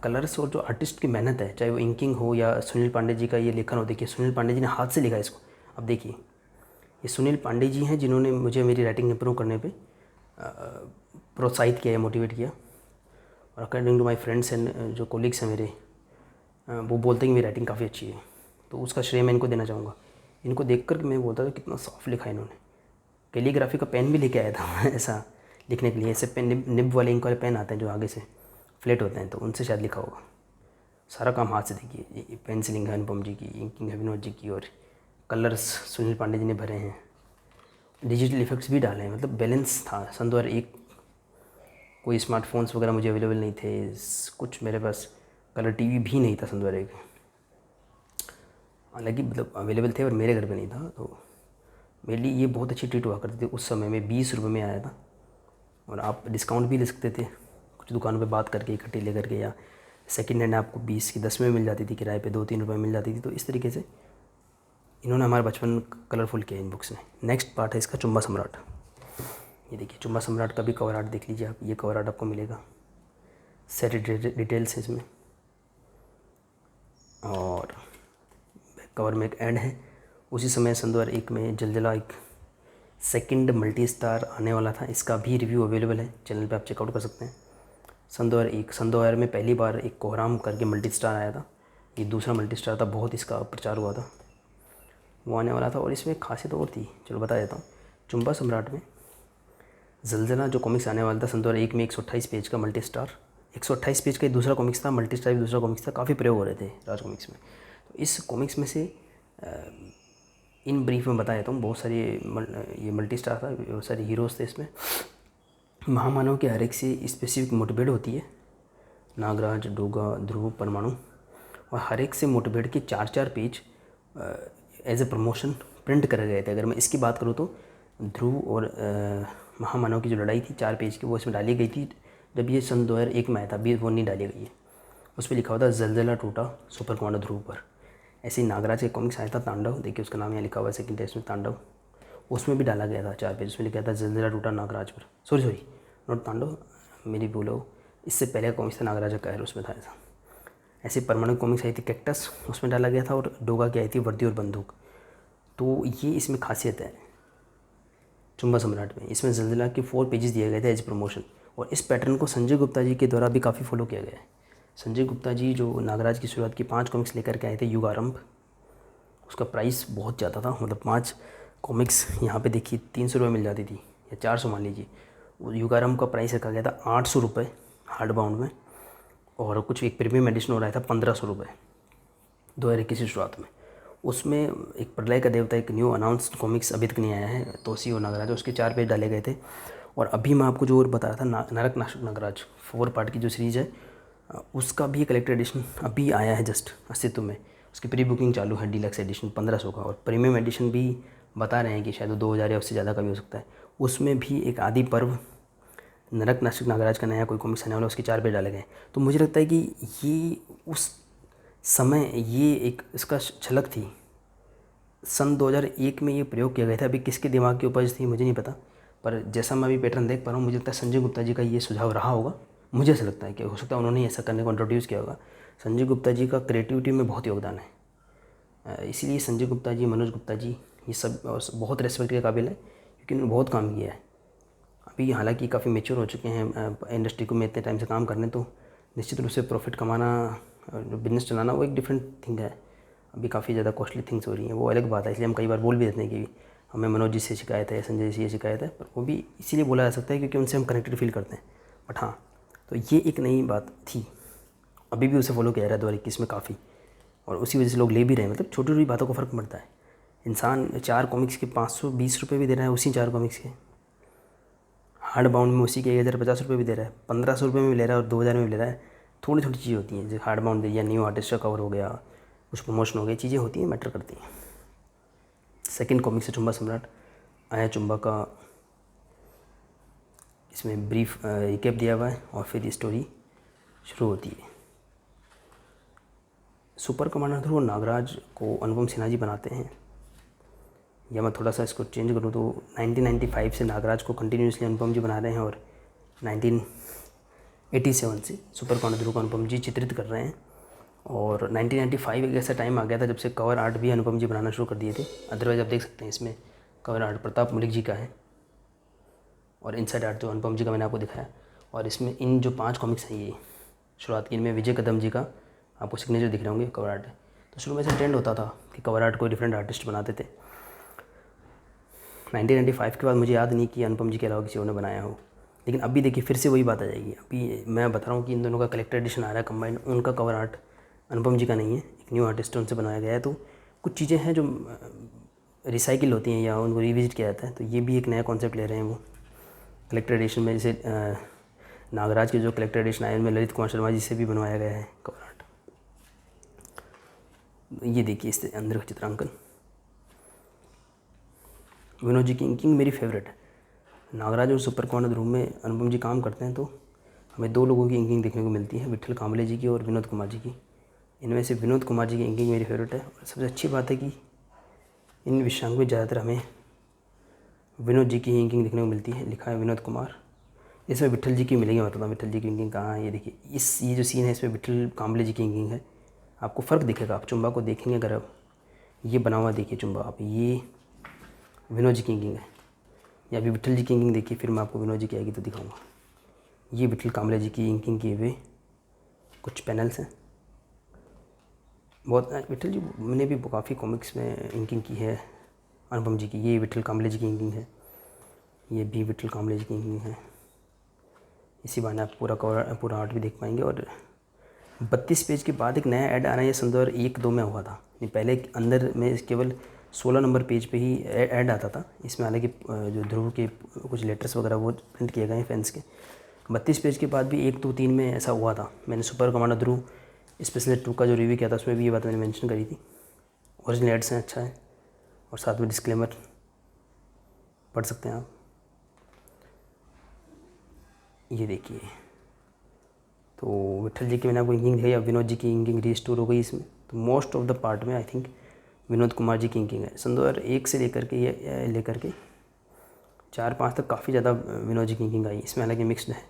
कलर्स और जो आर्टिस्ट की मेहनत है, चाहे वो इंकिंग हो या सुनील पांडे जी का ये लेखन हो। देखिए सुनील पांडे जी ने हाथ से लिखा है इसको। अब देखिए ये सुनील पांडे जी हैं जिन्होंने मुझे मेरी राइटिंग इंप्रूव करने पे प्रोत्साहित किया, मोटिवेट किया। और according to my friends and जो कोलिग्स हैं मेरे, वो बोलते हैं कि मेरी राइटिंग काफ़ी अच्छी है, तो उसका श्रेय मैं इनको देना चाहूँगा। इनको देख कर मैं बोलता था कितना सॉफ्ट लिखा है इन्होंने। कैलीग्राफी का पेन भी लेके आया था ऐसा लिखने के लिए। ऐसे पेन निब वाले इंक वाले पेन आते हैं जो आगे से फ्लैट होते हैं, तो उनसे शायद लिखा होगा। सारा काम हाथ से देखिए, पेंसिलिंग है अनुपम जी की, इंकिंग है विनोद जी की, और कलर्स सुनील पांडे जी ने भरे हैं, डिजिटल इफेक्ट्स भी डाले हैं। मतलब बैलेंस था। सन 2001 कोई स्मार्टफोन्स वगैरह मुझे अवेलेबल नहीं थे, कुछ मेरे पास कलर टीवी भी नहीं था सन 2001। हालांकि मतलब अवेलेबल थे और मेरे घर पे नहीं था, तो मेरे लिए ये बहुत अच्छी ट्रीट हुआ करती थी। उस समय में 20 रुपये में आया था और आप डिस्काउंट भी ले सकते थे कुछ दुकानों पे बात करके, इकट्ठी ले करके, या सेकंड हैंड आपको 20 की 10 में मिल जाती थी, किराए पे 2-3 रुपये मिल जाती थी। तो इस तरीके से इन्होंने हमारा बचपन कलरफुल किया इन बुक्स ने। नेक्स्ट पार्ट है इसका चुम्बा सम्राट। ये देखिए चुम्बा सम्राट का भी कवर आर्ट देख लीजिए आप, ये कवर आर्ट आपको मिलेगा, सेट डिटेल्स है इसमें, और कवर में एक एड है। उसी समय सन 2001 में जलजला एक सेकंड मल्टी स्टार आने वाला था, इसका भी रिव्यू अवेलेबल है चैनल पे, आप चेकआउट कर सकते हैं। सन 2000 में पहली बार एक कोहराम करके मल्टी स्टार आया था, ये दूसरा मल्टी स्टार था, बहुत इसका प्रचार हुआ था, वो आने वाला था। और इसमें खासियत और थी, चलो बता देता हूँ। चुम्बा सम्राट में जलजला जो कॉमिक्स आने वाला था सन 2001 में 128 पेज का मल्टी स्टार, 128 पेज का दूसरा कॉमिक्स था, मल्टी स्टार भी दूसरा कॉमिक्स था, काफ़ी प्रयोग हो रहे थे राज कॉमिक्स में। तो इस कॉमिक्स में से इन ब्रीफ में बता देता हूँ। बहुत सारी ये मल्टी स्टार था, बहुत सारे हीरोज़ थे इसमें। महामानव के हर एक से स्पेसिफिक मोटिवेट होती है, नागराज, डोगा, ध्रुव, परमाणु, और हर एक से मोटिवेट के 4-4 page as a promotion print करे गए थे। अगर मैं इसकी बात करूँ तो ध्रुव और महामानव की जो लड़ाई थी 4 पेज की, वो इसमें डाली गई थी। जब ये सन 2001 में आया था, अभी वो नहीं डाली गई है। उस पर लिखा हुआ था जलजला टूटा सुपर कमांडर ध्रुव पर। ऐसे ही नागराज के कॉमिक्स आया था तांडव, देखिए उसका नाम यहाँ लिखा हुआ है सेकंड टेस्ट में, तांडव, उसमें भी डाला गया था 4 पेज, उसमें लिखा था जलजला टूटा नागराज पर, सॉरी नॉट तांडव, मेरी बोलो, इससे पहले का कॉमिक्स था नागराज का कहर, उसमें था ऐसा। ऐसे परमाणु कॉमिक्स आई थी कैक्टस, उसमें डाला गया था, और डोगा की आई थी वर्दी और बंदूक। तो ये इसमें खासियत है चुम्बा सम्राट में। इसमें जलजला के 4 पेजेस दिए गए थे एज प्रमोशन, और इस पैटर्न को संजय गुप्ता जी के द्वारा भी काफ़ी फॉलो किया गया है। संजय गुप्ता जी जो नागराज की शुरुआत की 5 कॉमिक्स लेकर के आए थे, युग आरंभ, उसका प्राइस बहुत ज़्यादा था। मतलब 5 कॉमिक्स यहाँ पे देखिए 300 रुपये मिल जाती थी, या 400 मान लीजिए। युग आरंभ का प्राइस रखा गया था 800 रुपये हार्ड बाउंड में, और कुछ एक प्रीमियम एडिशन हो रहा था 1500 रुपये 2021 की शुरुआत में। उसमें एक प्रलय का देवता, एक न्यू अनाउंस्ड कॉमिक्स अभी तक नहीं आया है, तोसी और नागराज, उसके 4 पेज डाले गए थे। और अभी मैं आपको जो और बता रहा था नरक नाशक नागराज 4 पार्ट की जो सीरीज़ है, उसका भी कलेक्टर एडिशन अभी आया है जस्ट अस्तित्व में। उसकी प्री बुकिंग चालू है, डीलक्स एडिशन 1500 का, और प्रीमियम एडिशन भी बता रहे हैं कि शायद 2000 या उससे ज़्यादा का भी हो सकता है। उसमें भी एक आदि पर्व नरक नाशक नागराज का नया कोई कॉमिक्स आने वाला, उसके 4 पेज डाले गए। तो मुझे लगता है कि ये उस समय ये एक इसका झलक थी। सन 2001 में ये प्रयोग किया गया था। अभी किसके दिमाग की उपज थी मुझे नहीं पता, पर जैसा मैं अभी पैटर्न देख पा रहा हूँ, मुझे लगता है संजय गुप्ता जी का ये सुझाव रहा होगा। मुझे ऐसा लगता है कि हो सकता है उन्होंने ऐसा करने को इंट्रोड्यूस किया होगा। संजय गुप्ता जी का क्रिएटिविटी में बहुत योगदान है, इसीलिए संजय गुप्ता जी, मनोज गुप्ता जी, ये सब बहुत रेस्पेक्ट के काबिल है, क्योंकि उन्होंने बहुत काम किया है। अभी हालांकि काफ़ी मेच्योर हो चुके हैं इंडस्ट्री को में इतने टाइम से काम करने, तो निश्चित रूप से प्रॉफिट कमाना, बिजनेस चलाना वो एक डिफरेंट थिंग है। अभी काफ़ी ज़्यादा कॉस्टली थिंग्स हो रही हैं, वो अलग बात है। इसलिए हम कई बार बोल भी देते हैं कि हमें मनोज जी से शिकायत है, संजय जी से ये शिकायत है, पर वो भी इसीलिए बोला जा सकता है क्योंकि उनसे हम कनेक्टेड फील करते हैं। बट हाँ, तो ये एक नई बात थी, अभी भी उसे फॉलो किया जा रहा है 2021 में काफ़ी, और उसी वजह से लोग ले भी रहे हैं। मतलब छोटी छोटी बातों का फ़र्क पड़ता है। इंसान 4 कॉमिक्स के 520 रुपये भी दे रहा है उसी 4 कॉमिक्स के। हार्ड बाउंड में उसी के 1050 रुपये भी दे रहा है, 1500 रुपये में भी ले रहा है और 2000 में भी ले रहा है। थोड़ी थोड़ी चीज़ें होती हैं, जैसे हार्ड बाउंड दे दिया, न्यू आर्टिस्ट का कवर हो गया, कुछ प्रमोशन हो गया, चीज़ें होती हैं, मैटर करती हैं। सेकंड कॉमिक से चुम्बा सम्राट आया। चुम्बा का इसमें ब्रीफ रिकैप दिया हुआ है और फिर स्टोरी शुरू होती है। सुपर कमांडर ध्रुव और नागराज को अनुपम सिन्हा जी बनाते हैं, या मैं थोड़ा सा इसको चेंज करूँ तो 1995 से नागराज को कंटिन्यूसली अनुपम जी बना रहे हैं और 1987 से सुपर कमांडर ध्रुव को अनुपम जी चित्रित कर रहे हैं। और 1995 एक ऐसा टाइम आ गया था जब से कवर आर्ट भी अनुपम जी बनाना शुरू कर दिए थे। अदरवाइज़ आप देख सकते हैं इसमें कवर आर्ट प्रताप मलिक जी का है और इनसाइड आर्ट जो अनुपम जी का मैंने आपको दिखाया। और इसमें इन जो 5 कॉमिक्स हैं, ये शुरुआत की, इनमें विजय कदम जी का आपको सिग्नेचर दिख रहे होंगे कवर आर्ट है। तो शुरू में ऐसा ट्रेंड होता था कि कवर आर्ट कोई डिफरेंट आर्टिस्ट बनाते थे। 1995 के बाद मुझे याद नहीं कि अनुपम जी के अलावा किसी और ने बनाया हो, लेकिन अभी देखिए फिर से वही बात आ जाएगी। अभी मैं बता रहा हूँ कि इन दोनों का कलेक्टर एडिशन आ रहा है कंबाइंड, उनका कवर आर्ट अनुपम जी का नहीं है, एक न्यू आर्टिस्ट उनसे बनाया गया है। तो कुछ चीज़ें हैं जो रिसाइकिल होती हैं या उनको रिविजिट किया जाता है, तो ये भी एक नया कॉन्सेप्ट ले रहे हैं वो कलेक्टर एडिशन में। जैसे नागराज के जो कलेक्टर एडिशन आए उनमें ललित कुमार शर्मा जी से भी बनवाया गया है कवर आर्ट। ये देखिए इससे अंदर का चित्रांकन। विनोद जी की इंकिंग मेरी फेवरेट है। नागराज और सुपर कमांडर ध्रुव में अनुपम जी काम करते हैं तो हमें 2 लोगों की इंकिंग देखने को मिलती है, विट्ठल कांबले जी की और विनोद कुमार जी की। इनमें से विनोद कुमार जी की इंकिंग मेरी फेवरेट है। और सबसे अच्छी बात है कि इन विषयांक में ज़्यादातर हमें विनोद जी की ही इंकिंग देखने को मिलती है। लिखा है विनोद कुमार, इसमें विट्ठल जी की मिलेगी। मैं बताता हूँ विट्ठल जी की इंकिंग कहाँ है। ये देखिए ये जो सीन है इसमें विट्ठल कांबले जी की इंकिंग है। आपको फ़र्क दिखेगा, आप चुम्बा को देखेंगे अगर आप, ये बना हुआ देखिए चुम्बा आप, ये विनोद जी की इंकिंग है। या अभी विट्ठल जी की इंकिंग देखिए, फिर मैं आपको विनोद जी की आएगी तो दिखाऊंगा। ये विट्ठल कांबले जी की इंकिंग किए हुए कुछ पैनल्स हैं। बहुत विट्ठल जी मैंने भी काफ़ी कॉमिक्स में इंकिंग की है अनुपम जी की। ये विट्ठल कांबले जी की इंकिंग है, ये भी विट्ठल कांबले जी की इंकिंग है। इसी बहाने आप पूरा आर्ट भी देख पाएंगे। और 32 पेज के बाद एक नया ऐड आना ये सन 2001-2 में हुआ था। पहले अंदर में केवल 16 नंबर पेज पे ही ऐड आता था। इसमें हालांकि जो ध्रुव के कुछ लेटर्स वगैरह वो प्रिंट किए गए हैं फैंस के। 32 पेज के बाद भी 1, 2, 3 में ऐसा हुआ था। मैंने सुपर कमांडर ध्रुव स्पेशल 2 का जो रिव्यू किया था उसमें भी ये बात मैंने मेंशन करी थी। ओरिजिनल एड्स हैं, अच्छा है, और साथ में डिस्क्लेमर पढ़ सकते हैं आप। ये देखिए, तो विट्ठल जी की मैंने आपको इंकिंग दिखाई। अब विनोद जी की इंकिंग रिस्टोर हो गई इसमें। तो मोस्ट ऑफ द पार्ट में आई थिंक विनोद कुमार जी की इंकिंग है। सन 2001 से लेकर के 4-5 तक काफ़ी ज़्यादा विनोद जी की इंकिंग आई। इसमें हालांकि मिक्स्ड है।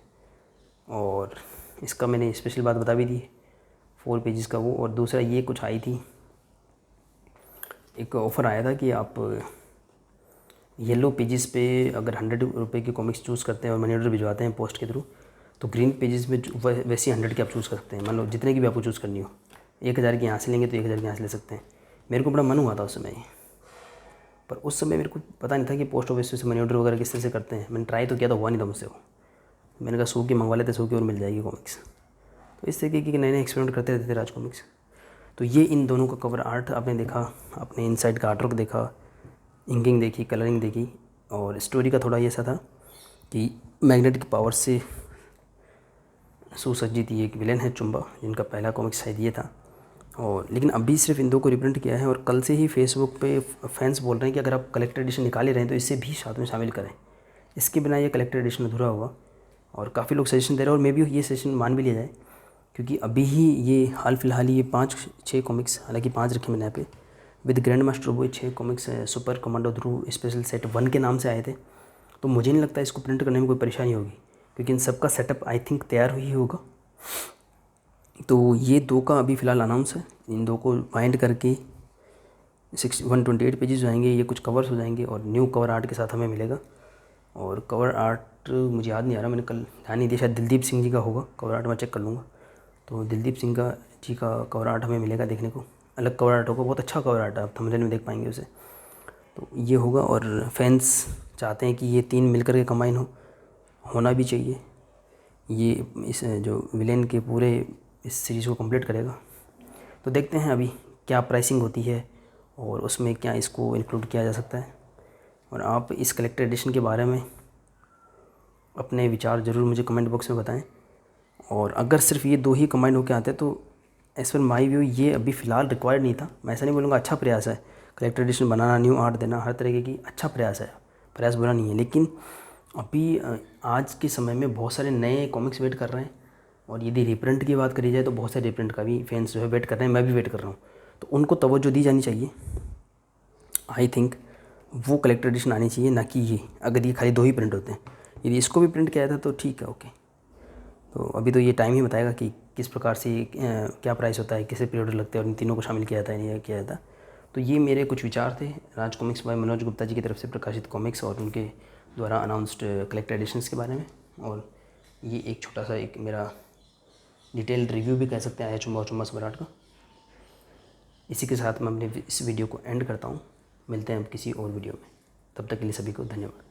और इसका मैंने स्पेशल बात बता भी दी, 4 पेजेस का वो। और दूसरा ये कुछ आई थी, एक ऑफ़र आया था कि आप येलो पेजेस पे अगर 100 रुपये की कॉमिक्स चूज़ करते हैं और मनी ऑर्डर भिजवाते हैं पोस्ट के थ्रू, तो ग्रीन पेजेस में वैसी 100 की आप चूज़ कर सकते हैं। मान लो जितने की भी आपको चूज़ करनी हो, 1000 की यहाँ से लेंगे तो 1000 की यहाँ से ले सकते हैं। मेरे को बड़ा मन हुआ था उस समय, पर उस समय मेरे को पता नहीं था कि पोस्ट ऑफिस से मनी ऑर्डर वगैरह किस तरह से करते हैं। मैंने ट्राई तो किया था, हुआ नहीं था मुझसे वो। मैंने कहा 100 की मंगवा लेते, 100 की और मिल जाएगी कॉमिक्स। तो इस तरीके की नए एक्सपेरिमेंट करते रहते थे राज कॉमिक्स। तो ये इन दोनों का कवर आर्ट आपने देखा, आपने इनसाइड का आर्टवर्क देखा, इंकिंग देखी, कलरिंग देखी। और स्टोरी का थोड़ा ये सा था कि मैग्नेटिक पावर से सुसज्जित ये एक विलेन है चुम्बा, जिनका पहला कॉमिक्स शायद ये था। और लेकिन अभी सिर्फ इन 2 को रिप्रिंट किया है। और कल से ही फेसबुक पे फैंस बोल रहे हैं कि अगर आप कलेक्टर एडिशन निकाले रहे हैं तो इसे भी साथ में शामिल करें, इसके बिना ये कलेक्टर एडिशन अधूरा होगा। और काफ़ी लोग सजेशन दे रहे हैं, और मे भी ये सजेशन मान भी लिया जाए, क्योंकि अभी ही ये हाल फिलहाल ही ये 5-6 कॉमिक्स, हालांकि 5 रखे मैंने यहाँ पे, विद ग्रैंड मास्टर वो 6 कॉमिक्स सुपर कमांडो ध्रुव स्पेशल सेट 1 के नाम से आए थे। तो मुझे नहीं लगता इसको प्रिंट करने में कोई परेशानी होगी, क्योंकि इन सब का सेटअप आई थिंक तैयार ही होगा। तो ये 2 का अभी फ़िलहाल अनाउंस है। इन 2 को बाइंड करके 128 पेजेस हो जाएंगे, ये कुछ कवर्स हो जाएंगे और न्यू कवर आर्ट के साथ हमें मिलेगा। और कवर आर्ट मुझे याद नहीं आ रहा, मैंने कल ध्यान नहीं दिया, शायद दिलदीप सिंह जी का होगा कवर आर्ट, मैं चेक कर लूँगा। तो दिलदीप सिंह जी का कवर आर्ट हमें मिलेगा देखने को। अलग कवर आर्ट होगा, बहुत अच्छा कवर आर्ट है, आप थंबनेल में देख पाएंगे उसे। तो ये होगा। और फैंस चाहते हैं कि ये 3 मिलकर के कंबाइन होना भी चाहिए। ये इस जो विलेन के पूरे इस सीरीज़ को कंप्लीट करेगा। तो देखते हैं अभी क्या प्राइसिंग होती है और उसमें क्या इसको इंक्लूड किया जा सकता है। और आप इस कलेक्टर एडिशन के बारे में अपने विचार ज़रूर मुझे कमेंट बॉक्स में बताएं। और अगर सिर्फ ये 2 ही कंबाइन होकर आते तो एज़ पर माई व्यू ये अभी फ़िलहाल रिक्वायर्ड नहीं था। मैं ऐसा नहीं बोलूँगा, अच्छा प्रयास है कलेक्टर एडिशन बनाना, न्यू आर्ट देना, हर तरीके की अच्छा प्रयास है, प्रयास बुरा नहीं है। लेकिन अभी आज के समय में बहुत सारे नए कॉमिक्स वेट कर रहे हैं, और यदि रीप्रिंट की बात करी जाए तो बहुत सारे रीप्रिंट का भी फैंस जो है वेट कर रहे हैं, मैं भी वेट कर रहा हूँ। तो उनको तवज्जो दी जानी चाहिए। आई थिंक वो कलेक्टर एडिशन आनी चाहिए, ना कि ये। अगर ये खाली 2 ही प्रिंट होते हैं, यदि इसको भी प्रिंट किया था तो ठीक है, ओके। तो अभी तो ये टाइम ही बताएगा कि किस प्रकार से क्या प्राइस होता है, किसे पीरियड लगते हैं, और इन तीनों को शामिल किया जाता है नहीं किया जाता। तो ये मेरे कुछ विचार थे राज कॉमिक्स बाय मनोज गुप्ता जी की तरफ से प्रकाशित कॉमिक्स और उनके द्वारा अनाउंस्ड कलेक्टर एडिशंस के बारे में। और ये एक छोटा सा एक मेरा डिटेल्ड रिव्यू भी कह सकते हैं आया चुम्बा सम्राट का। इसी के साथ मैं अपने इस वीडियो को एंड करता हूँ। मिलते हैं अब किसी और वीडियो में, तब तक के लिए सभी को धन्यवाद।